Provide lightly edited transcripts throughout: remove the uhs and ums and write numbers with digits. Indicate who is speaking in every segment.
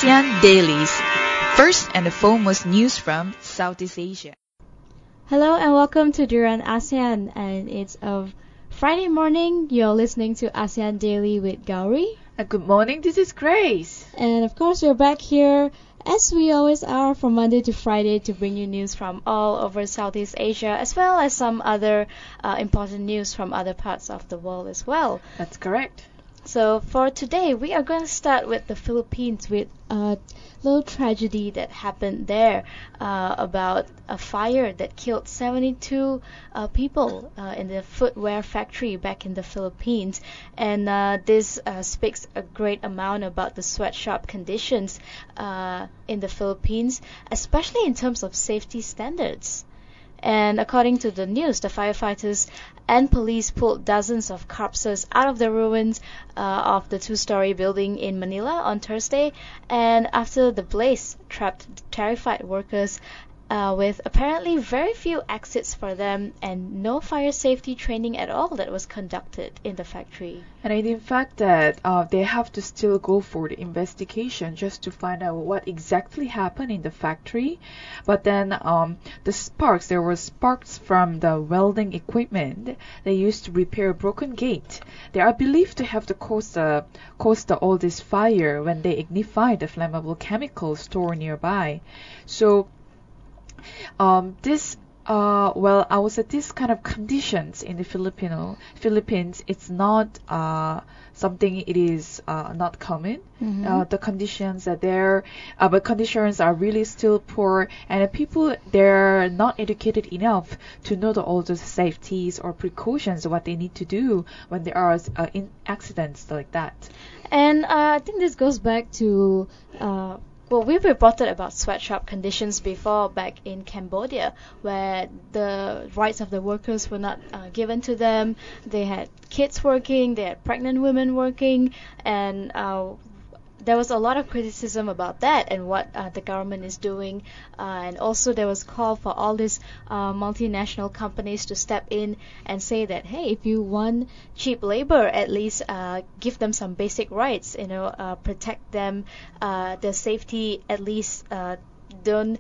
Speaker 1: ASEAN Dailies. First and the foremost news from Southeast Asia.
Speaker 2: Hello and welcome to DurianASEAN, and it's a Friday morning. You're listening to ASEAN Daily with Gowri.
Speaker 3: Good morning, this is Grace.
Speaker 2: And of course, we're back here as we always are from Monday to Friday to bring you news from all over Southeast Asia, as well as some other important news from other parts of the world as well.
Speaker 3: That's correct.
Speaker 2: So for today, we are going to start with the Philippines with a little tragedy that happened there about a fire that killed 72 people in the footwear factory back in the Philippines. And this speaks a great amount about the sweatshop conditions in the Philippines, especially in terms of safety standards. And according to the news, the firefighters and police pulled dozens of corpses out of the ruins of the two-story building in Manila on Thursday, and after the blaze trapped terrified workers with apparently very few exits for them and no fire safety training at all that was conducted in the factory.
Speaker 3: And in fact that they have to still go for the investigation just to find out what exactly happened in the factory. But then there were sparks from the welding equipment they used to repair a broken gate. They are believed to have caused all this fire when they ignified the flammable chemical stored nearby. So I would say this kind of conditions in the Philippines, it's not something it is not common.
Speaker 2: Mm-hmm.
Speaker 3: The conditions are there, but conditions are really still poor, and the people, they're not educated enough to know all the safeties or precautions, what they need to do when there are in accidents like that.
Speaker 2: And I think this goes back to well, we've reported about sweatshop conditions before back in Cambodia, where the rights of the workers were not given to them. They had kids working, they had pregnant women working, and there was a lot of criticism about that and what the government is doing. And also there was call for all these multinational companies to step in and say that, hey, if you want cheap labor, at least give them some basic rights, protect them, their safety, at least don't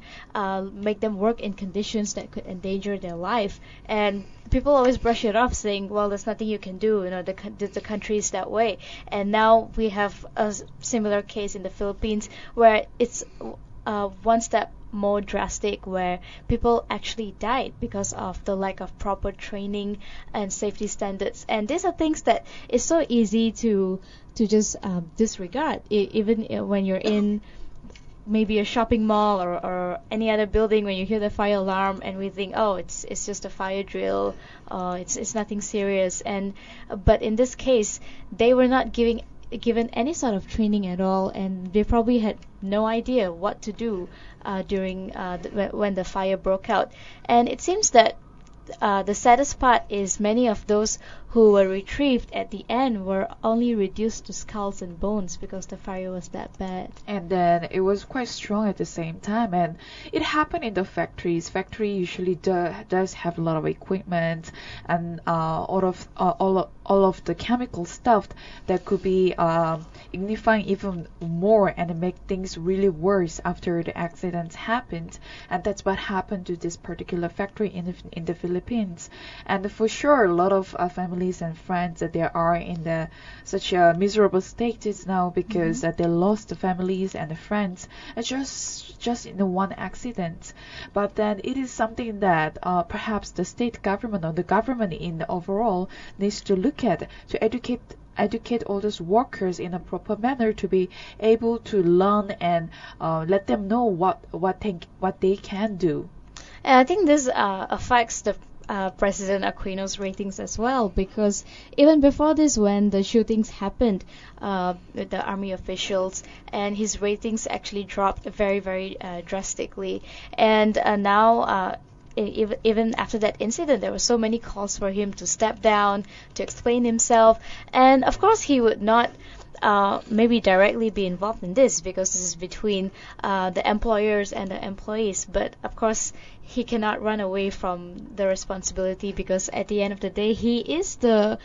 Speaker 2: make them work in conditions that could endanger their life. And people always brush it off, saying, well, there's nothing you can do, the country is that way. And now we have a similar case in the Philippines where it's one step more drastic, where people actually died because of the lack of proper training and safety standards. And these are things that is so easy to just disregard, even when you're in maybe a shopping mall or any other building. When you hear the fire alarm and we think, oh, it's just a fire drill, it's nothing serious. But in this case, they were not given any sort of training at all, and they probably had no idea what to do during when the fire broke out. And it seems that the saddest part is many of those who were retrieved at the end were only reduced to skulls and bones because the fire was that bad.
Speaker 3: And then it was quite strong at the same time, and it happened in the factories. Factory usually does have a lot of equipment and all of the chemical stuff that could be ignifying even more and make things really worse after the accidents happened. And that's what happened to this particular factory in the Philippines. And for sure, a lot of families and friends that they are in such a miserable status now because they lost the families and the friends just in the one accident. But then it is something that perhaps the state government or the government in the overall needs to look at, to educate all those workers in a proper manner to be able to learn and let them know what they can do.
Speaker 2: And I think this affects the President Aquino's ratings as well, because even before this, when the shootings happened with the army officials, and his ratings actually dropped very, very drastically. And now even after that incident, there were so many calls for him to step down, to explain himself. And of course he would not maybe directly be involved in this, because this is between the employers and the employees. But of course he cannot run away from the responsibility, because at the end of the day, he is the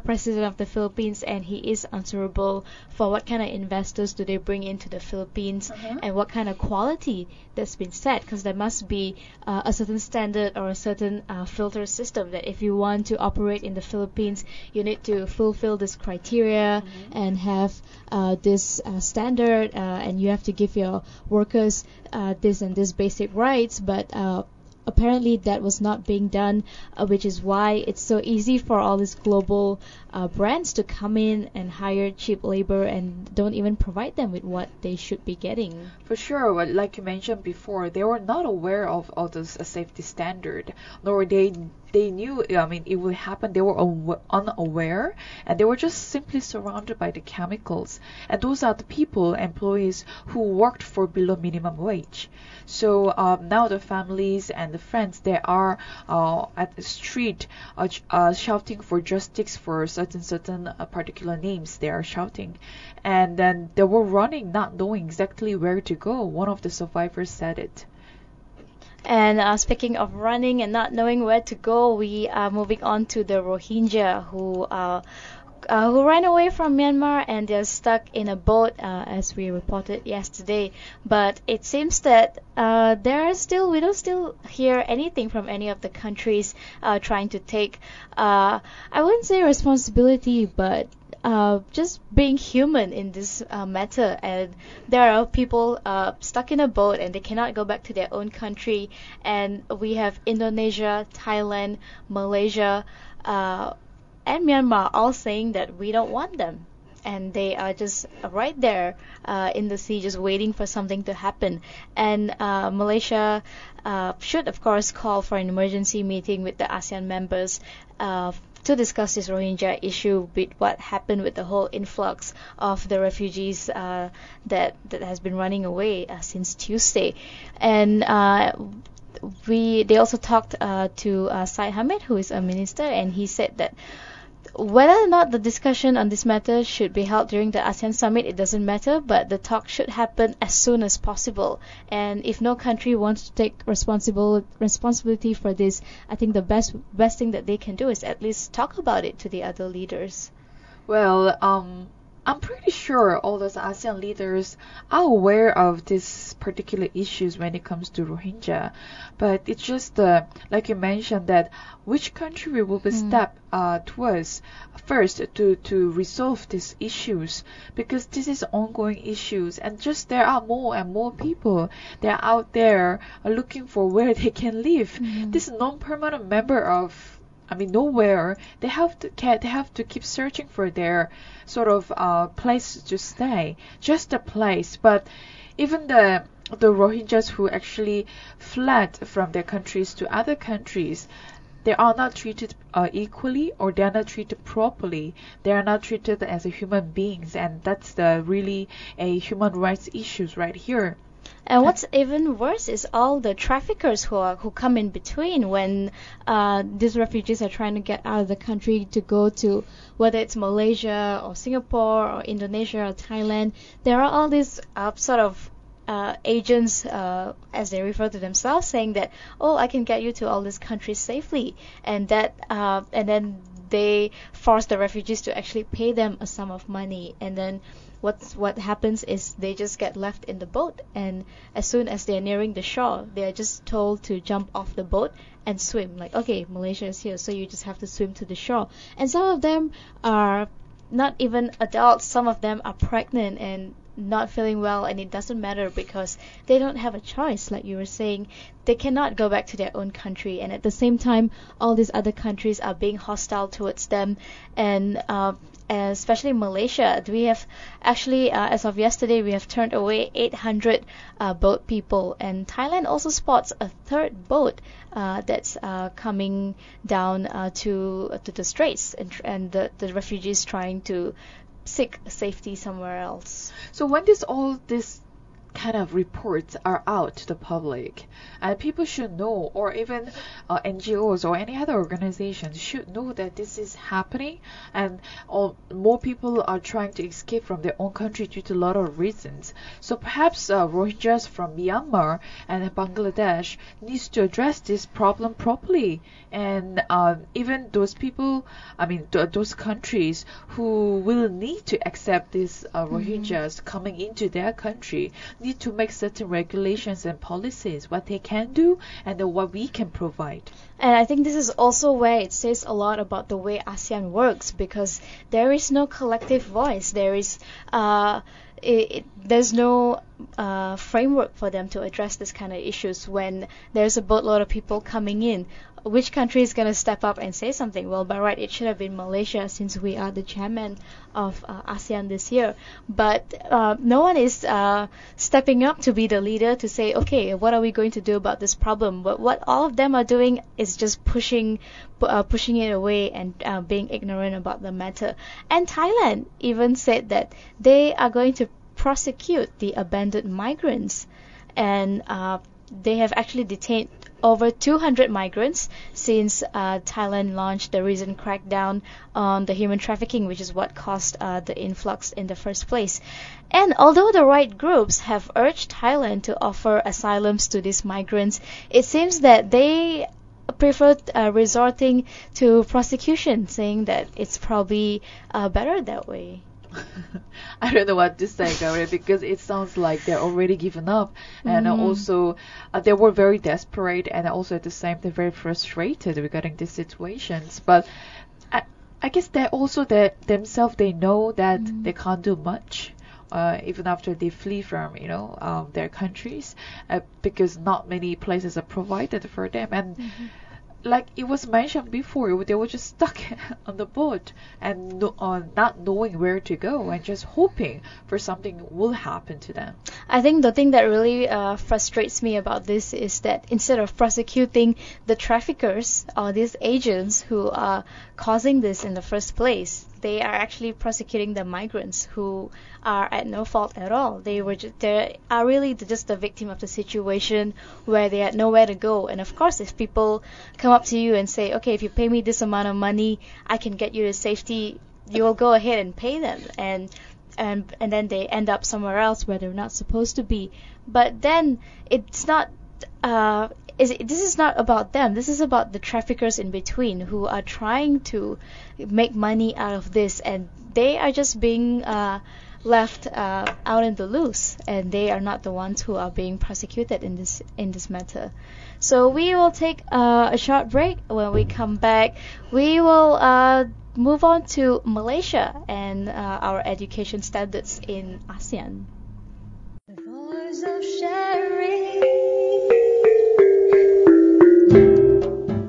Speaker 2: president of the Philippines, and he is answerable for what kind of investors do they bring into the Philippines, and what kind of quality that's been set, because there must be a certain standard or a certain filter system that if you want to operate in the Philippines, you need to fulfill this criteria and have this standard, and you have to give your workers this and this basic rights, but apparently that was not being done, which is why it's so easy for all these global brands to come in and hire cheap labor and don't even provide them with what they should be getting.
Speaker 3: For sure, well, like you mentioned before, they were not aware of all this safety standard, nor they knew, I mean, it would happen. They were unaware, and they were just simply surrounded by the chemicals. And those are the people, employees, who worked for below minimum wage. So now the families and the friends, they are at the street shouting for justice for certain particular names. They are shouting, and then they were running, not knowing exactly where to go. One of the survivors said it.
Speaker 2: And speaking of running and not knowing where to go, we are moving on to the Rohingya who ran away from Myanmar, and they're stuck in a boat, as we reported yesterday. But it seems that we don't still hear anything from any of the countries trying to take, I wouldn't say responsibility, but just being human in this matter. And there are people stuck in a boat and they cannot go back to their own country. And we have Indonesia, Thailand, Malaysia, and Myanmar all saying that we don't want them. And they are just right there in the sea, just waiting for something to happen. And Malaysia should, of course, call for an emergency meeting with the ASEAN members to discuss this Rohingya issue, with what happened with the whole influx of the refugees that has been running away since Tuesday. And they also talked to Syed Hamid, who is a minister, and he said that whether or not the discussion on this matter should be held during the ASEAN summit, it doesn't matter, but the talk should happen as soon as possible. And if no country wants to take responsibility for this, I think the best thing that they can do is at least talk about it to the other leaders.
Speaker 3: Well, I'm pretty sure all those ASEAN leaders are aware of these particular issues when it comes to Rohingya, but it's just like you mentioned, that which country will be step towards first to resolve these issues, because this is ongoing issues, and just there are more and more people that are out there looking for where they can live. This non-permanent member of nowhere. They have to keep searching for their sort of place to stay, just a place. But even the Rohingyas who actually fled from their countries to other countries, they are not treated equally, or they are not treated properly. They are not treated as a human beings, and that's the really a human rights issues right here.
Speaker 2: And what's even worse is all the traffickers who come in between when these refugees are trying to get out of the country to go to, whether it's Malaysia or Singapore or Indonesia or Thailand. There are all these sort of agents, as they refer to themselves, saying that, oh, I can get you to all these countries safely, and then they force the refugees to actually pay them a sum of money, and then what happens is they just get left in the boat, and as soon as they're nearing the shore, they are just told to jump off the boat and swim. Like, okay, Malaysia is here, so you just have to swim to the shore. And some of them are not even adults. Some of them are pregnant and not feeling well, and it doesn't matter because they don't have a choice. Like you were saying, they cannot go back to their own country, and at the same time all these other countries are being hostile towards them. And especially Malaysia, we have actually as of yesterday, we have turned away 800 boat people, and Thailand also spots a third boat that's coming down to the straits, and the refugees trying to seek safety somewhere else.
Speaker 3: So when all this kind of reports are out to the public, and people should know, or even NGOs or any other organizations should know that this is happening, and more people are trying to escape from their own country due to a lot of reasons. So perhaps Rohingyas from Myanmar and Bangladesh needs to address this problem properly, and even those people, those countries who will need to accept these Rohingyas coming into their country need to make certain regulations and policies, what they can do and what we can provide.
Speaker 2: And I think this is also where it says a lot about the way ASEAN works, because there is no collective voice. There's no framework for them to address this kind of issues when there's a boatload of people coming in. Which country is going to step up and say something? Well, by right, it should have been Malaysia, since we are the chairman of ASEAN this year. But no one is stepping up to be the leader to say, okay, what are we going to do about this problem? But what all of them are doing is just pushing it away and being ignorant about the matter. And Thailand even said that they are going to prosecute the abandoned migrants, and they have actually detained over 200 migrants since Thailand launched the recent crackdown on the human trafficking, which is what caused the influx in the first place. And although the right groups have urged Thailand to offer asylums to these migrants, it seems that they prefer resorting to prosecution, saying that it's probably better that way.
Speaker 3: I don't know what to say, Gowri, because it sounds like they're already given up, and also they were very desperate, and also at the same time very frustrated regarding these situations. But I guess they also themselves they know that they can't do much. Even after they flee from their countries, because not many places are provided for them, and like it was mentioned before, they were just stuck on the boat and not knowing where to go and just hoping for something will happen to them.
Speaker 2: I think the thing that really frustrates me about this is that instead of prosecuting the traffickers or these agents who are causing this in the first place, they are actually prosecuting the migrants who are at no fault at all. They are really just the victim of the situation where they had nowhere to go. And of course, if people come up to you and say, okay, if you pay me this amount of money, I can get you to safety, you will go ahead and pay them. And then they end up somewhere else where they're not supposed to be. But then it's not this is not about them. This is about the traffickers in between who are trying to make money out of this, and they are just being left out in the loose, and they are not the ones who are being prosecuted in this matter. So we will take a short break. When we come back, we will move on to Malaysia and our education standards in ASEAN. The voice of sharing.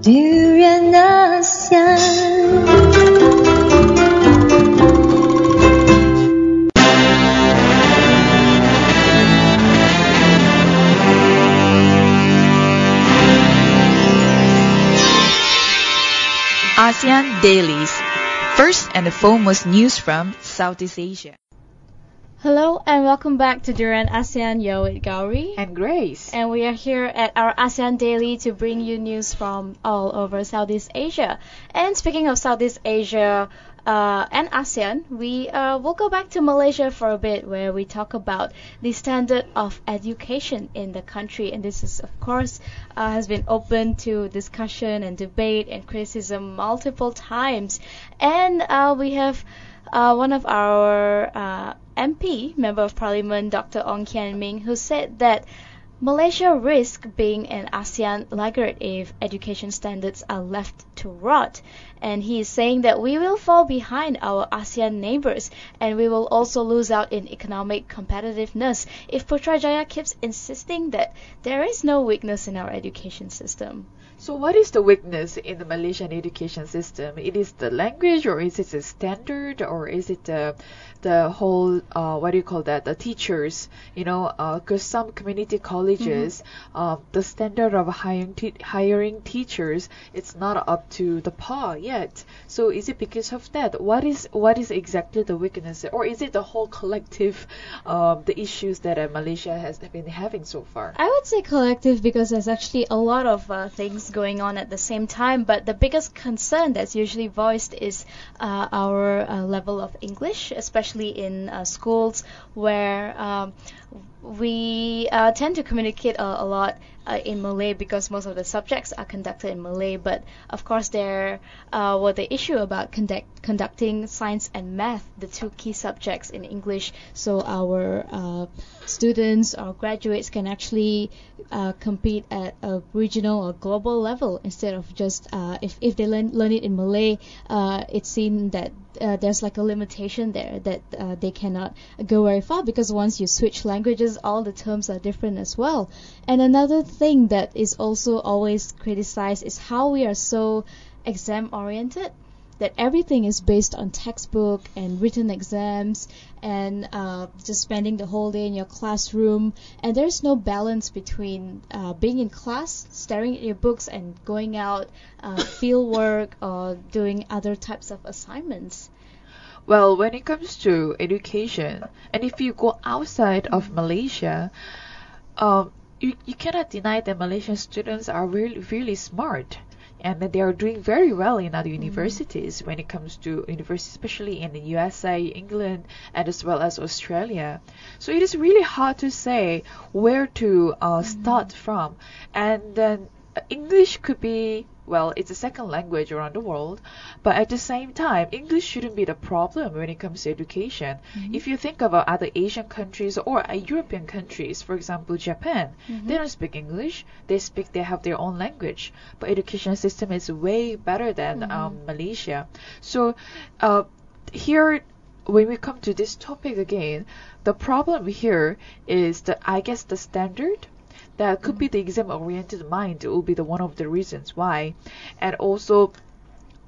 Speaker 2: DurianASEAN.
Speaker 1: ASEAN Dailies. First and the foremost news from Southeast Asia.
Speaker 2: Hello and welcome back to DurianASEAN. Yo, with Gowri
Speaker 3: and Grace,
Speaker 2: and we are here at our ASEAN Daily to bring you news from all over Southeast Asia. And speaking of Southeast Asia and ASEAN, we will go back to Malaysia for a bit, where we talk about the standard of education in the country. And this is, of course, has been open to discussion and debate and criticism multiple times. And we have one of our MP, Member of Parliament, Dr. Ong Kian Ming, who said that Malaysia risks being an ASEAN laggard if education standards are left to rot. And he is saying that we will fall behind our ASEAN neighbors, and we will also lose out in economic competitiveness if Putrajaya keeps insisting that there is no weakness in our education system.
Speaker 3: So what is the weakness in the Malaysian education system? It is the language, or is it the standard, or is it the whole what do you call that? The teachers, because some community colleges, the standard of hiring teachers, it's not up to the par yet. So is it because of that? What is exactly the weakness, or is it the whole collective the issues that Malaysia has been having so far?
Speaker 2: I would say collective because there's actually a lot of things going on at the same time, but the biggest concern that's usually voiced is our level of English, especially in schools where we tend to communicate a lot in Malay because most of the subjects are conducted in Malay, but of course there was the issue about conducting science and math, the two key subjects, in English, so our students or graduates can actually compete at a regional or global level instead of just if they learn it in Malay, it's seen that there's like a limitation there that they cannot go very far because once you switch languages, all the terms are different as well. And another thing that is also always criticized is how we are so exam oriented, that everything is based on textbook and written exams and just spending the whole day in your classroom, and there's no balance between being in class, staring at your books, and going out field work or doing other types of assignments.
Speaker 3: Well, when it comes to education, and if you go outside of Malaysia, you cannot deny that Malaysian students are really, really smart. And that they are doing very well in other universities when it comes to universities, especially in the USA, England, and as well as Australia. So it is really hard to say where to start from. And then English could be, well, it's a second language around the world, but at the same time, English shouldn't be the problem when it comes to education. If you think about other Asian countries or European countries, for example, Japan, they don't speak English. They have their own language, but education system is way better than Malaysia. So here, when we come to this topic again, the problem here is I guess the standard. That could be the exam-oriented mind will be the one of the reasons why. And also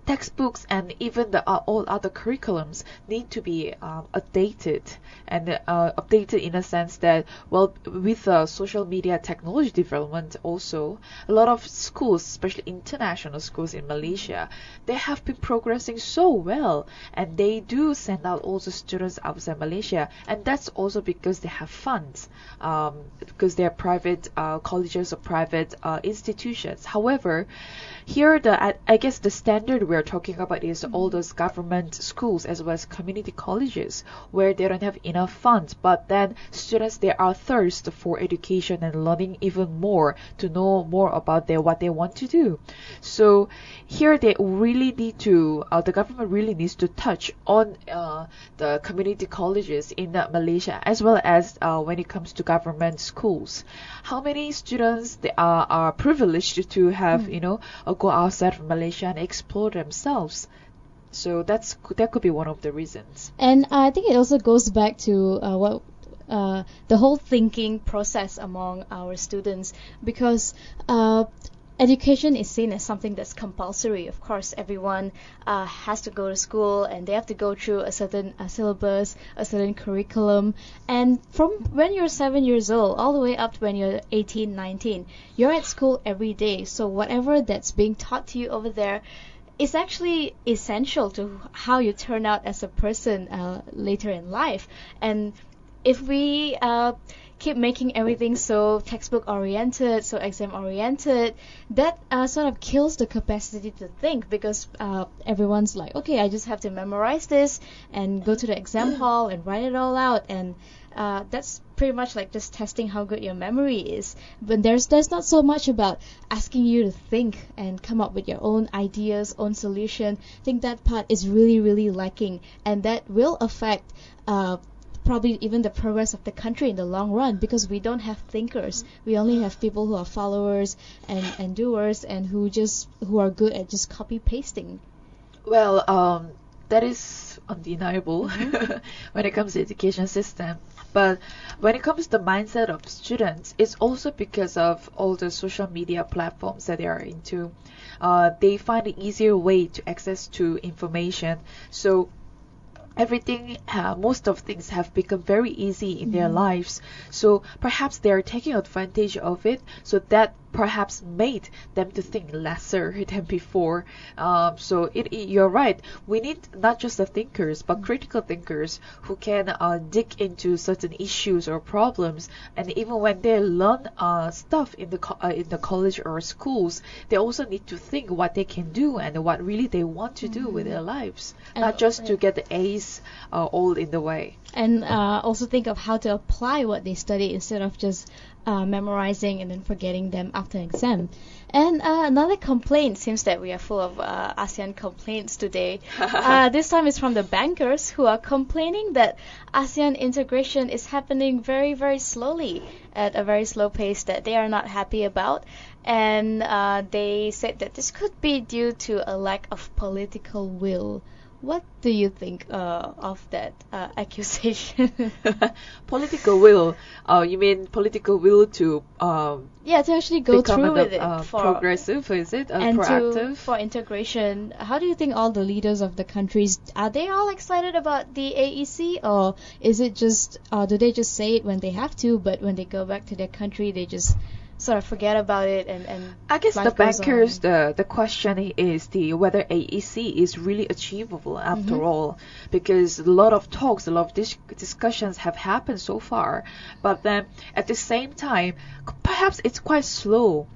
Speaker 3: textbooks and even the all other curriculums need to be updated and updated in a sense that, well, with social media technology development also, a lot of schools, especially international schools in Malaysia, they have been progressing so well, and they do send out also students outside Malaysia, and that's also because they have funds, because they are private colleges or private institutions. However, here I guess the standard we're talking about is all those government schools as well as community colleges where they don't have enough funds, but then students, they are thirst for education and learning even more to know more about what they want to do. So here they really need to the government really needs to touch on the community colleges in Malaysia as well as when it comes to government schools. How many students they are privileged to have go outside of Malaysia and explore themselves. So that could be one of the reasons.
Speaker 2: And I think it also goes back to the whole thinking process among our students, because education is seen as something that's compulsory. Of course, everyone has to go to school and they have to go through a certain syllabus, a certain curriculum. And from when you're 7 years old all the way up to when you're 18, 19, you're at school every day. So whatever that's being taught to you over there is actually essential to how you turn out as a person later in life. And if we keep making everything so textbook oriented, so exam oriented, that sort of kills the capacity to think, because everyone's like, okay, I just have to memorize this and go to the exam hall and write it all out, and that's pretty much like just testing how good your memory is. But there's not so much about asking you to think and come up with your own ideas, own solution. I think that part is really, really lacking, and that will affect probably even the progress of the country in the long run, because we don't have thinkers. We only have people who are followers and doers, and who are good at just copy pasting.
Speaker 3: Well, that is undeniable when it comes to education system. But when it comes to the mindset of students, it's also because of all the social media platforms that they are into. They find an easier way to access to information. So everything, most of things have become very easy in their lives. So perhaps they are taking advantage of it. So that perhaps made them to think lesser than before. So you're right. We need not just the thinkers, but critical thinkers who can dig into certain issues or problems. And even when they learn stuff in the college or schools, they also need to think what they can do and what really they want to do with their lives, and not just to get the A's all in the way.
Speaker 2: And also think of how to apply what they study instead of just memorizing and then forgetting them after an exam. And another complaint, seems that we are full of ASEAN complaints today. This time it's from the bankers, who are complaining that ASEAN integration is happening very, very slowly, at a very slow pace that they are not happy about. And they said that this could be due to a lack of political will. What do you think of that accusation?
Speaker 3: Political will? You mean political will to
Speaker 2: yeah, to actually go through with it for
Speaker 3: progressive, is it?
Speaker 2: And
Speaker 3: proactive?
Speaker 2: for integration. How do you think all the leaders of the countries, are they all excited about the AEC, or is it just do they just say it when they have to, but when they go back to their country they just sort of forget about it, and
Speaker 3: I guess the bankers, the question is whether AEC is really achievable after all, because a lot of talks, a lot of discussions have happened so far, but then at the same time, perhaps it's quite slow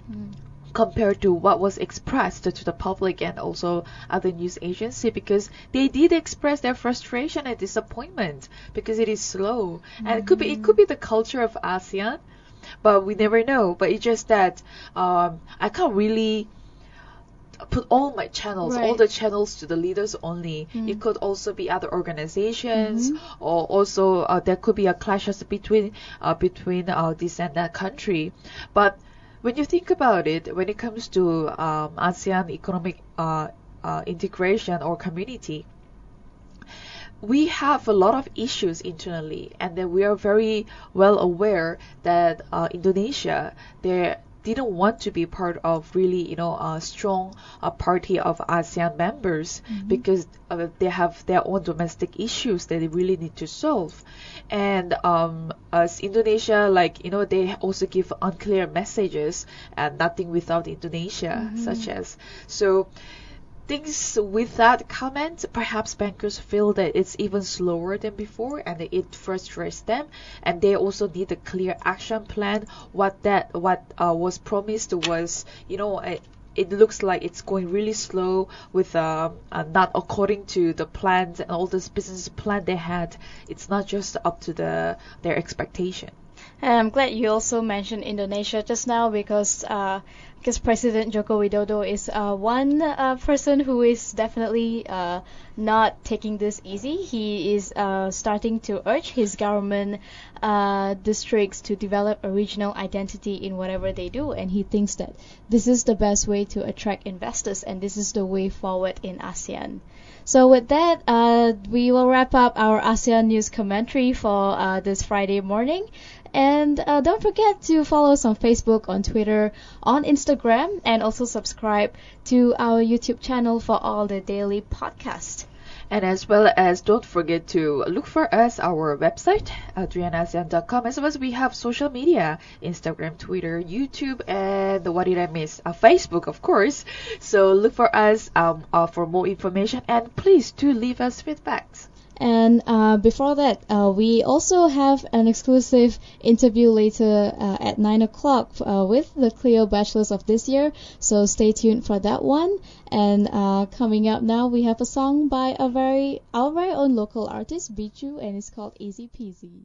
Speaker 3: compared to what was expressed to the public and also other news agency, because they did express their frustration and disappointment because it is slow, and it could be the culture of ASEAN. But we never know. But it's just that I can't really put all my channels, all the channels to the leaders only. It could also be other organizations, or also there could be a clashes between this and that country. But when you think about it, when it comes to ASEAN economic integration or community, we have a lot of issues internally, and then we are very well aware that Indonesia, they didn't want to be part of really, a strong party of ASEAN members, because they have their own domestic issues that they really need to solve. And as Indonesia, they also give unclear messages and nothing without Indonesia, such as so. Things with that comment, perhaps bankers feel that it's even slower than before, and it frustrates them, and they also need a clear action plan. What was promised was, it looks like it's going really slow with not according to the plans and all this business plan they had. It's not just up to their expectation.
Speaker 2: And I'm glad you also mentioned Indonesia just now, because President Joko Widodo is one person who is definitely not taking this easy. He is starting to urge his government districts to develop a regional identity in whatever they do, and he thinks that this is the best way to attract investors, and this is the way forward in ASEAN. So with that, we will wrap up our ASEAN news commentary for this Friday morning. And don't forget to follow us on Facebook, on Twitter, on Instagram, and also subscribe to our YouTube channel for all the daily podcasts.
Speaker 3: And as well as don't forget to look for us, our website, DurianASEAN.com, as well as we have social media, Instagram, Twitter, YouTube, and what did I miss? Facebook, of course. So look for us for more information, and please do leave us feedbacks.
Speaker 2: And before that, we also have an exclusive interview later at 9 o'clock with the Clio Bachelors of this year. So stay tuned for that one. And coming up now, we have a song by our very own local artist, Bichu, and it's called Easy Peasy.